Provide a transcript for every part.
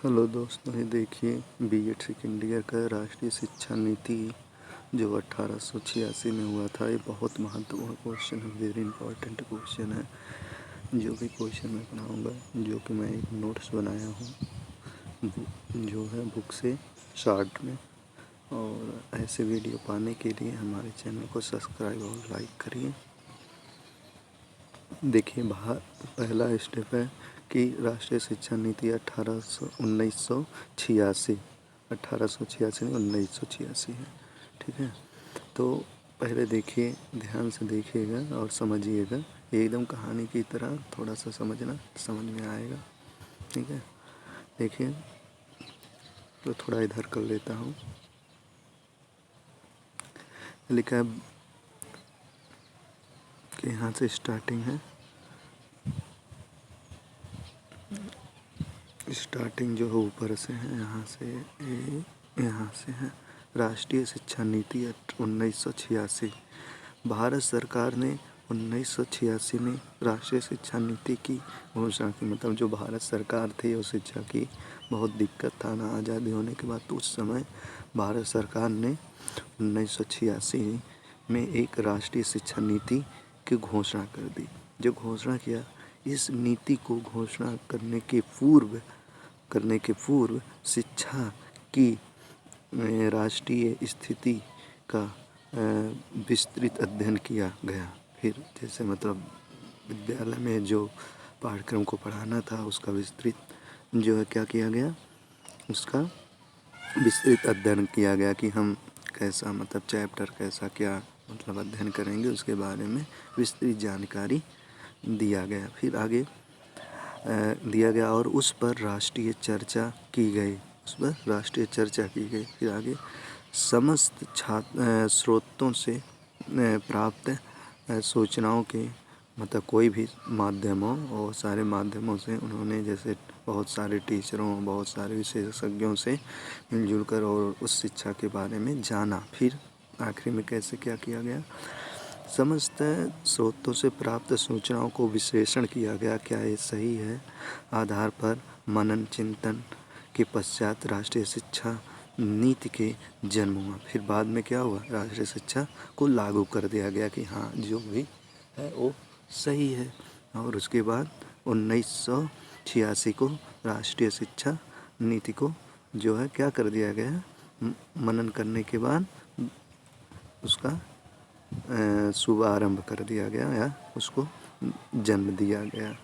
Hello दोस्तों, ये देखिए बीएड सेकेंड ईयर का राष्ट्रीय शिक्षा नीति जो 1886 में हुआ था। ये बहुत महत्वपूर्ण क्वेश्चन है, वेरी इंपॉर्टेंट क्वेश्चन है। जो भी क्वेश्चन मैं पढ़ाऊँगा, जो कि मैं एक नोट्स बनाया हूँ जो है बुक से शॉर्ट में। और ऐसे वीडियो पाने के लिए हमारे चैनल को सब्सक्राइब और लाइक करिए। देखिए, पहला स्टेप है कि राष्ट्रीय शिक्षा नीति 1986 नहीं 1986 है। ठीक है, तो पहले देखिए, ध्यान से देखिएगा और समझिएगा। एकदम कहानी की तरह थोड़ा सा समझना, समझ में आएगा। ठीक है, देखिए, तो थोड़ा इधर कर लेता हूँ। लिखा है कि यहाँ से स्टार्टिंग है। स्टार्टिंग जो है ऊपर से है, यहाँ से है। राष्ट्रीय शिक्षा नीति 1986। भारत सरकार ने 1986 में राष्ट्रीय शिक्षा नीति की घोषणा की। मतलब जो भारत सरकार थी, वो शिक्षा की बहुत दिक्कत था ना आज़ादी होने के बाद। तो उस समय भारत सरकार ने 1986 में एक राष्ट्रीय शिक्षा नीति की घोषणा कर दी। जो घोषणा किया, इस नीति को घोषणा करने के पूर्व शिक्षा की राष्ट्रीय स्थिति का विस्तृत अध्ययन किया गया। फिर जैसे मतलब विद्यालय में जो पाठ्यक्रम को पढ़ाना था, उसका विस्तृत जो है क्या किया गया, उसका विस्तृत अध्ययन किया गया कि हम कैसा मतलब चैप्टर कैसा क्या मतलब अध्ययन करेंगे, उसके बारे में विस्तृत जानकारी दिया गया। फिर आगे दिया गया और उस पर राष्ट्रीय चर्चा की गई। फिर आगे समस्त स्रोतों से प्राप्त सूचनाओं के मतलब कोई भी माध्यमों और सारे माध्यमों से उन्होंने जैसे बहुत सारे टीचरों, बहुत सारे विशेषज्ञों से मिलजुल कर और उस शिक्षा के बारे में जाना। फिर आखिरी में कैसे क्या किया गया, समस्त स्रोतों से प्राप्त सूचनाओं को विश्लेषण किया गया, क्या ये सही है, आधार पर मनन चिंतन के पश्चात राष्ट्रीय शिक्षा नीति के जन्म हुआ। फिर बाद में क्या हुआ, राष्ट्रीय शिक्षा को लागू कर दिया गया कि हाँ जो भी है वो सही है। और उसके बाद 1986 को राष्ट्रीय शिक्षा नीति को जो है क्या कर दिया गया, मनन करने के बाद उसका शुभारंभ कर दिया गया या उसको जन्म दिया गया।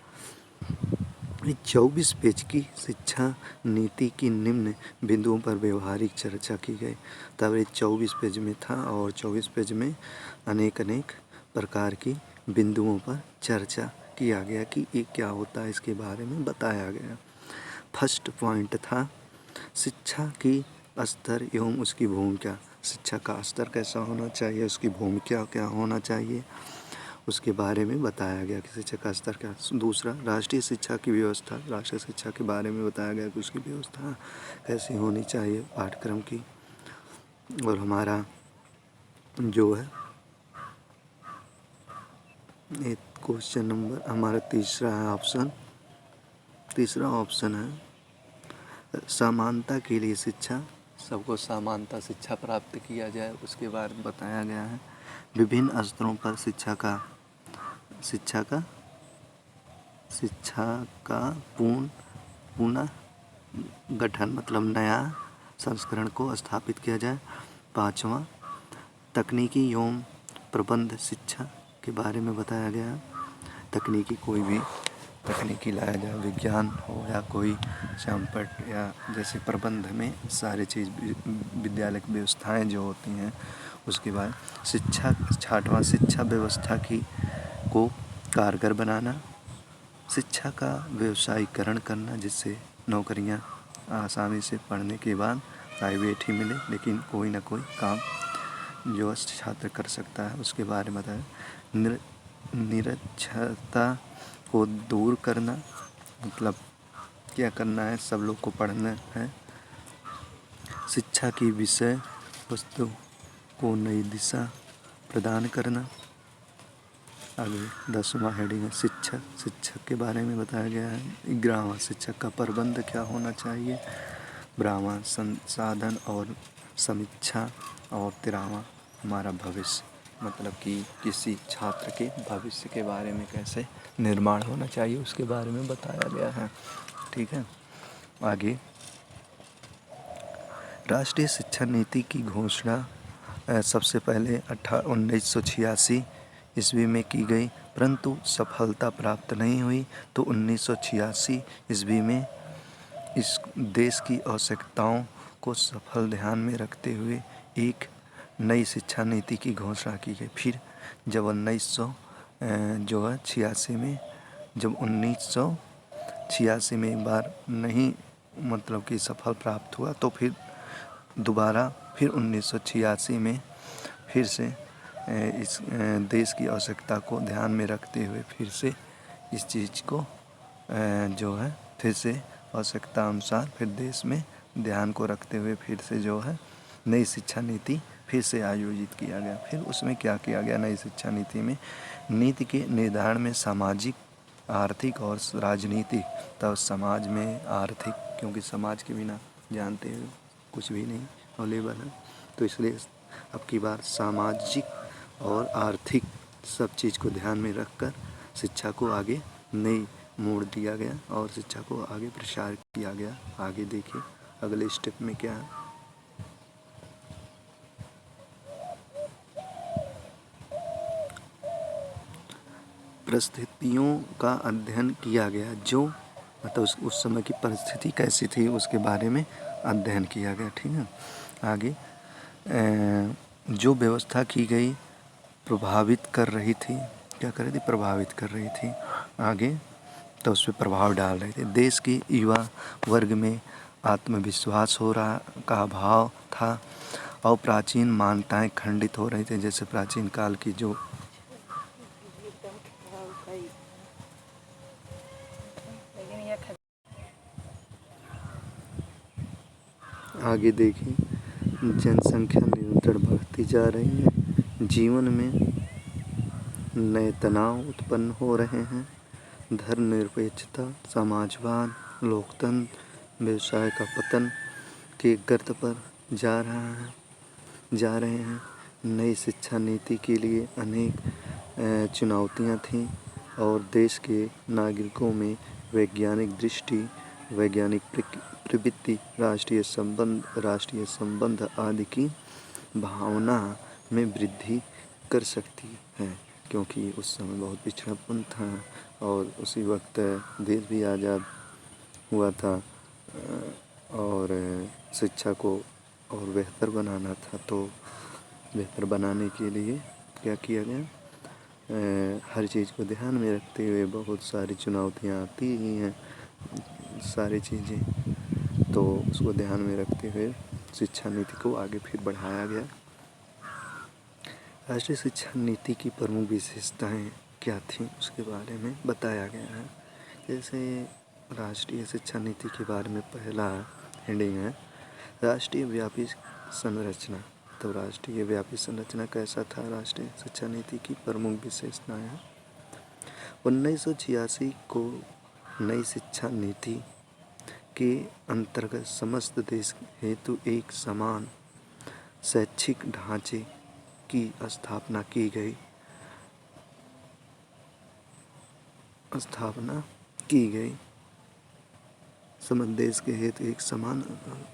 24 पेज की शिक्षा नीति की निम्न बिंदुओं पर व्यवहारिक चर्चा की गई। तब ये 24 पेज में था और 24 पेज में अनेक प्रकार की बिंदुओं पर चर्चा किया गया कि ये क्या होता है, इसके बारे में बताया गया। फर्स्ट पॉइंट था शिक्षा की स्तर एवं उसकी भूमिका। शिक्षा का स्तर कैसा होना चाहिए, उसकी भूमिका क्या होना चाहिए, उसके बारे में बताया गया कि शिक्षा का स्तर क्या। दूसरा, राष्ट्रीय शिक्षा की व्यवस्था। राष्ट्रीय शिक्षा के बारे में बताया गया कि उसकी व्यवस्था कैसी होनी चाहिए पाठ्यक्रम की। और हमारा जो है एक क्वेश्चन नंबर हमारा तीसरा ऑप्शन है समानता के लिए शिक्षा। सबको समानता शिक्षा प्राप्त किया जाए, उसके बारे में बताया गया है। विभिन्न स्तरों पर शिक्षा का पुनः गठन मतलब नया संस्करण को स्थापित किया जाए। पाँचवा, तकनीकी एवं प्रबंध शिक्षा के बारे में बताया गया। कोई भी तकनीकी लाया जाए, विज्ञान हो या कोई संपट या जैसे प्रबंध में सारी चीज़ विद्यालय की व्यवस्थाएं जो होती हैं, उसके बाद छठवां, शिक्षा व्यवस्था को कारगर बनाना। शिक्षा का व्यवसायीकरण करना, जिससे नौकरियां आसानी से पढ़ने के बाद प्राइवेट ही मिले, लेकिन कोई ना कोई काम जो छात्र कर सकता है, उसके बारे में बताया। निरक्षरता को दूर करना, मतलब क्या करना है, सब लोग को पढ़ना है। शिक्षा की विषय वस्तु को नई दिशा प्रदान करना। आगे 10वां हेडिंग है शिक्षक। शिक्षक के बारे में बताया गया है। 11वां शिक्षक का प्रबंध क्या होना चाहिए। 12वां संसाधन और समीक्षा। और 13वां हमारा भविष्य, मतलब कि किसी छात्र के भविष्य के बारे में कैसे निर्माण होना चाहिए उसके बारे में बताया गया है। ठीक है। आगे राष्ट्रीय शिक्षा नीति की घोषणा सबसे पहले 1986 ईस्वी में की गई, परंतु सफलता प्राप्त नहीं हुई। तो 1986 ईस्वी में इस देश की आवश्यकताओं को सफल ध्यान में रखते हुए एक नई शिक्षा नीति की घोषणा की गई। फिर जब 1986 में जब 1986 में एक बार नहीं मतलब कि सफल प्राप्त हुआ, तो फिर दोबारा फिर 1986 में फिर से इस देश की आवश्यकता को ध्यान में रखते हुए फिर से इस चीज़ को जो है फिर से आवश्यकता अनुसार फिर देश में ध्यान को रखते हुए फिर से जो है नई शिक्षा नीति फिर से आयोजित किया गया। फिर उसमें क्या किया गया नई शिक्षा नीति में, नीति के निर्धारण में सामाजिक, आर्थिक और राजनीतिक, तब समाज में आर्थिक, क्योंकि समाज के बिना जानते हो कुछ भी नहीं अवेलेबल है, तो इसलिए अब की बार सामाजिक और आर्थिक सब चीज़ को ध्यान में रखकर शिक्षा को आगे नई मोड़ दिया गया और शिक्षा को आगे प्रसार किया गया। आगे देखिए अगले स्टेप में क्या है। परिस्थितियों का अध्ययन किया गया, जो मतलब उस समय की परिस्थिति कैसी थी उसके बारे में अध्ययन किया गया। ठीक है। आगे जो व्यवस्था की गई प्रभावित कर रही थी, क्या कर रही थी, प्रभावित कर रही थी आगे, तो उस पर प्रभाव डाल रहे थे। देश के युवा वर्ग में आत्मविश्वास हो रहा का अभाव था और प्राचीन मान्यताएं खंडित हो रही थी। जैसे प्राचीन काल की जो आगे देखिए जनसंख्या निरंतर बढ़ती जा रही है, जीवन में नए तनाव उत्पन्न हो रहे हैं, धर्मनिरपेक्षता, समाजवाद, लोकतंत्र, व्यवसाय का पतन के गर्त पर जा रहे हैं। नई शिक्षा नीति के लिए अनेक चुनौतियां थीं और देश के नागरिकों में वैज्ञानिक दृष्टि, वैज्ञानिक प्रवृत्ति, राष्ट्रीय संबंध आदि की भावना में वृद्धि कर सकती है, क्योंकि उस समय बहुत पिछड़ापन था और उसी वक्त देश भी आज़ाद हुआ था और शिक्षा को और बेहतर बनाना था। तो बेहतर बनाने के लिए क्या किया गया, हर चीज़ को ध्यान में रखते हुए बहुत सारी चुनौतियाँ आती ही हैं, सारी चीज़ें, तो उसको ध्यान में रखते हुए शिक्षा नीति को आगे फिर बढ़ाया गया। राष्ट्रीय शिक्षा नीति की प्रमुख विशेषताएं क्या थीं उसके बारे में बताया गया है। जैसे राष्ट्रीय शिक्षा नीति के बारे में पहला हेडिंग है राष्ट्रीय व्यापी संरचना। तो राष्ट्रीय व्यापी संरचना कैसा था, राष्ट्रीय शिक्षा नीति की प्रमुख विशेषताएं हैं। 1986 को नई शिक्षा नीति के अंतर्गत समस्त देश हेतु एक समान शैक्षिक ढांचे की स्थापना की गई। समस्त देश के हेतु एक समान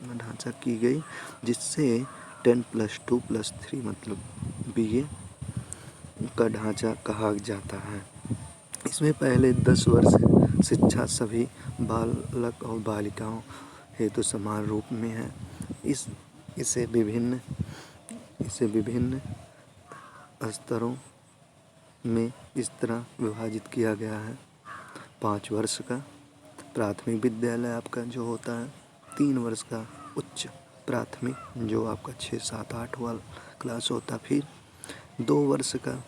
ढांचा की गई, जिससे 10+2+3 मतलब BA का ढांचा कहा जाता है। इसमें पहले 10 वर्ष शिक्षा सभी बालक और बालिकाओं हेतु समान रूप में है। इसे विभिन्न स्तरों में इस तरह विभाजित किया गया है। 5 वर्ष का प्राथमिक विद्यालय आपका जो होता है, 3 वर्ष का उच्च प्राथमिक जो आपका 6, 7, 8 वाला क्लास होता है, फिर 2 वर्ष का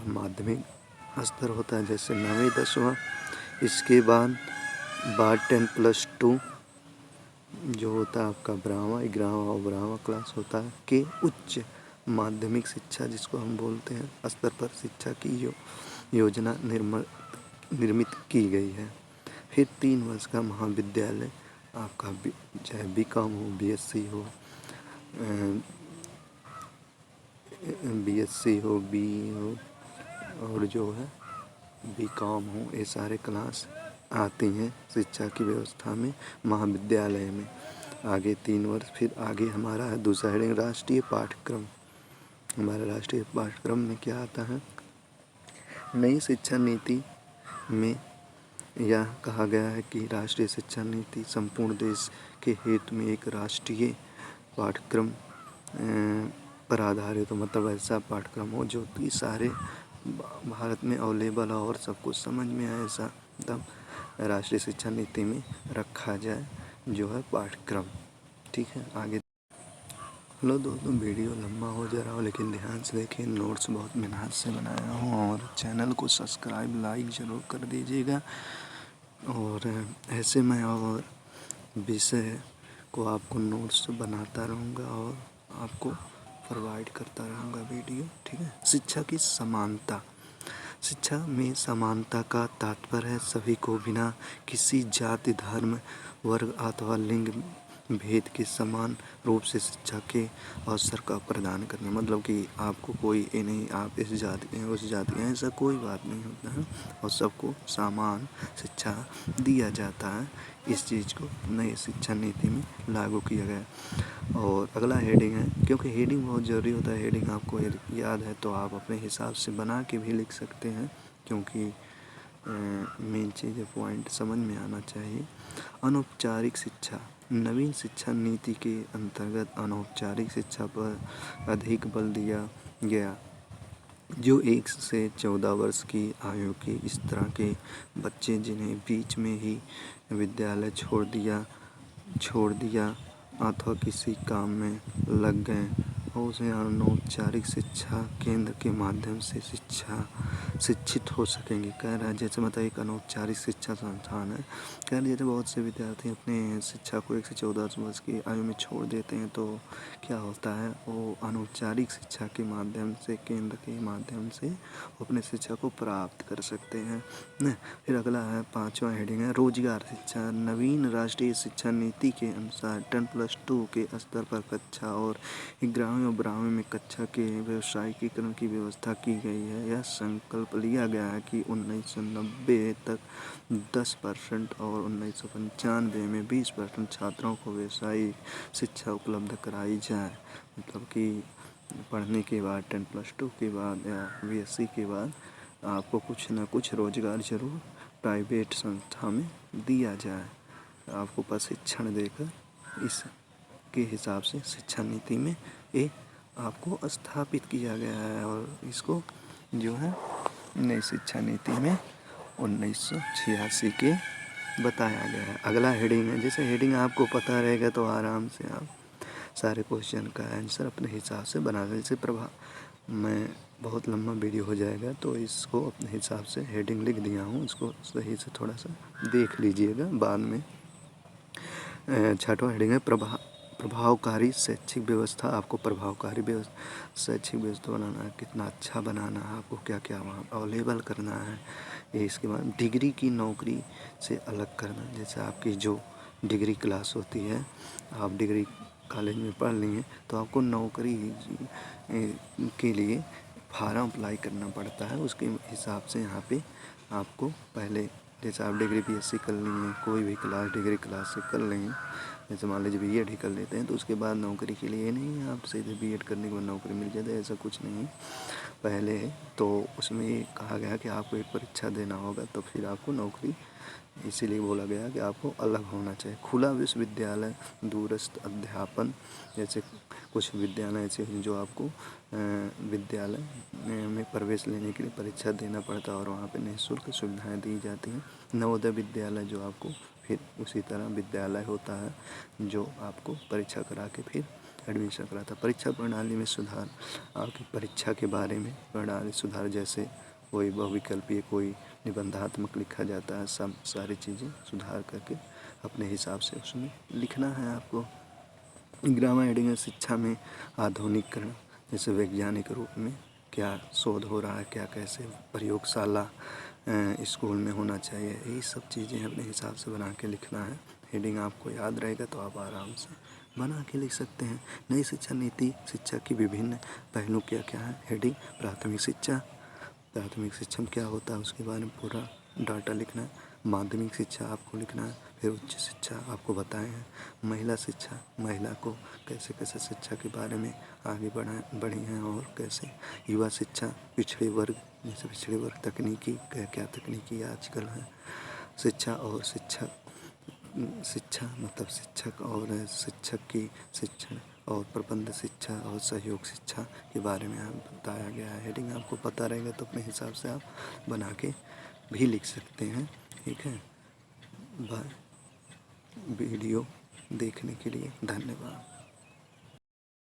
माध्यमिक स्तर होता है, जैसे 9वीं 10वां। इसके बाद 10+2 जो होता है आपका 12वां 11वां और 12वां क्लास होता है, के उच्च माध्यमिक शिक्षा जिसको हम बोलते हैं स्तर पर शिक्षा की योजना निर्मित की गई है। फिर 3 वर्ष का महाविद्यालय आपका चाहे बीकॉम हो, बीएससी हो, बीई हो और जो है बीकॉम हो, ये सारे क्लास आती हैं शिक्षा की व्यवस्था में महाविद्यालय में। आगे 3 वर्ष, फिर आगे हमारा है दूसरा हेडिंग राष्ट्रीय पाठ्यक्रम। हमारा राष्ट्रीय पाठ्यक्रम में क्या आता है? नई शिक्षा नीति में यह कहा गया है कि राष्ट्रीय शिक्षा नीति संपूर्ण देश के हित में एक राष्ट्रीय पाठ्यक्रम पर आधारित हो, मतलब ऐसा पाठ्यक्रम हो जो कि सारे भारत में अवेलेबल हो और सबको समझ में आए, ऐसा मतलब राष्ट्रीय शिक्षा नीति में रखा जाए जो है पाठ्यक्रम। ठीक है, आगे हेलो दोस्तों, वीडियो लंबा हो जा रहा हो लेकिन ध्यान से देखिए, नोट्स बहुत मेहनत से बनाया हूँ और चैनल को सब्सक्राइब लाइक ज़रूर कर दीजिएगा। और ऐसे मैं और विषय को आपको नोट्स बनाता रहूँगा और आपको प्रोवाइड करता रहूँगा वीडियो। ठीक है, शिक्षा की समानता। शिक्षा में समानता का तात्पर्य है सभी को बिना किसी जाति, धर्म, वर्ग अथवा लिंग भेद के समान रूप से शिक्षा के अवसर का प्रदान करना। मतलब कि आपको कोई ये नहीं, आप इस जाति के हैं उस जाति के हैं, ऐसा कोई बात नहीं होता है और सबको समान शिक्षा दिया जाता है। इस चीज़ को नई शिक्षा नीति में लागू किया गया। और अगला हेडिंग है, क्योंकि हेडिंग बहुत ज़रूरी होता है। हेडिंग आपको याद है तो आप अपने हिसाब से बना के भी लिख सकते हैं, क्योंकि मेन चीज़ पॉइंट समझ में आना चाहिए। अनौपचारिक शिक्षा। नवीन शिक्षा नीति के अंतर्गत अनौपचारिक शिक्षा पर अधिक बल दिया गया, जो 1 से 14 वर्ष की आयु के इस तरह के बच्चे जिन्हें बीच में ही विद्यालय छोड़ दिया अथवा किसी काम में लग गए और उसे अनौपचारिक शिक्षा केंद्र के माध्यम से शिक्षित हो सकेंगे। कह रहा है जैसे मतलब एक अनौपचारिक शिक्षा संस्थान है। कह रहा जैसे बहुत से विद्यार्थी अपने शिक्षा को 1 से 14 वर्ष की आयु में छोड़ देते हैं, तो क्या होता है, वो अनौपचारिक शिक्षा के माध्यम से, केंद्र के माध्यम से अपने शिक्षा को प्राप्त कर सकते हैं न। फिर अगला है 5वां हेडिंग है रोजगार शिक्षा। नवीन राष्ट्रीय शिक्षा नीति के अनुसार 10+2 के स्तर पर कक्षा और 11वीं और 12वीं में कक्षा के व्यावसायिकीकरण की व्यवस्था की गई है। यह संकल्प लिया गया है कि 1990 तक 10% और 1995 में 20% छात्रों को व्यावसायिक शिक्षा उपलब्ध कराई जाए। मतलब कि पढ़ने के बाद 10+2 के बाद या बीएससी के बाद आपको कुछ ना कुछ रोजगार जरूर प्राइवेट संस्था में दिया जाए, आपको प्रशिक्षण देकर। इसके हिसाब से शिक्षा नीति में ये आपको स्थापित किया गया है और इसको जो है नई शिक्षा नीति में 1986 के बताया गया है। अगला हेडिंग है, जैसे हेडिंग आपको पता रहेगा तो आराम से आप सारे क्वेश्चन का आंसर अपने हिसाब से बना दें। जैसे मैं बहुत लंबा वीडियो हो जाएगा तो इसको अपने हिसाब से हेडिंग लिख दिया हूँ, इसको सही से थोड़ा सा देख लीजिएगा बाद में। 6वां हेडिंग है प्रभावकारी शैक्षिक व्यवस्था। आपको प्रभावकारी शैक्षिक व्यवस्था बनाना है, कितना अच्छा बनाना है, आपको क्या क्या वहाँ अवेलेबल करना है। ये इसके बाद डिग्री की नौकरी से अलग करना। जैसे आपकी जो डिग्री क्लास होती है, आप डिग्री कॉलेज में पढ़ लिए तो आपको नौकरी के लिए फार्म अप्लाई करना पड़ता है। उसके हिसाब से यहाँ पे आपको पहले, जैसे आप डिग्री बीएससी कर लिए, कोई भी क्लास डिग्री क्लास से कर लेंगे, जैसे मान लीजिए बीएड ही कर लेते हैं, तो उसके बाद नौकरी के लिए नहीं है आप सीधे बीएड करने के बाद नौकरी मिल जाती है, ऐसा कुछ नहीं है। पहले तो उसमें ये कहा गया कि आपको एक परीक्षा देना होगा तो फिर आपको नौकरी, इसीलिए बोला गया कि आपको अलग होना चाहिए। खुला विश्वविद्यालय, दूरस्थ अध्यापन, जैसे कुछ विद्यालय ऐसे हैं जो आपको विद्यालय में प्रवेश लेने के लिए परीक्षा देना पड़ता है और वहाँ पे निःशुल्क सुविधाएं दी जाती हैं। नवोदय विद्यालय जो आपको फिर उसी तरह विद्यालय होता है जो आपको परीक्षा करा के फिर एडमिशन कराता है। परीक्षा प्रणाली में सुधार, आपकी परीक्षा के बारे में प्रणाली सुधार, जैसे कोई बहुविकल्पीय, कोई निबंधात्मक लिखा जाता है, सब सारी चीज़ें सुधार करके अपने हिसाब से उसमें लिखना है आपको। 11वां हेडिंग है शिक्षा में आधुनिकीकरण। जैसे वैज्ञानिक रूप में क्या शोध हो रहा है, क्या कैसे प्रयोगशाला स्कूल में होना चाहिए, यही सब चीज़ें अपने हिसाब से बना के लिखना है। हेडिंग आपको याद रहेगा तो आप आराम से बना के लिख सकते हैं। नई शिक्षा नीति शिक्षा की विभिन्न पहलू क्या क्या है। हेडिंग प्राथमिक शिक्षा, प्राथमिक शिक्षा में क्या होता है उसके बारे में पूरा डाटा लिखना है। माध्यमिक शिक्षा आपको लिखना है। फिर उच्च शिक्षा आपको बताए हैं। महिला शिक्षा, महिला को कैसे कैसे शिक्षा के बारे में आगे बढ़ी हैं और कैसे। युवा शिक्षा, पिछड़े वर्ग, जैसे पिछड़े वर्ग तकनीकी क्या क्या तकनीकी आजकल है। शिक्षा और शिक्षा मतलब शिक्षक और शिक्षक की शिक्षण और प्रबंध शिक्षा और सहयोग शिक्षा के बारे में बताया गया है। हेडिंग आपको पता रहेगा तो अपने हिसाब से आप बना के भी लिख सकते हैं। ठीक है, बाय। वीडियो देखने के लिए धन्यवाद।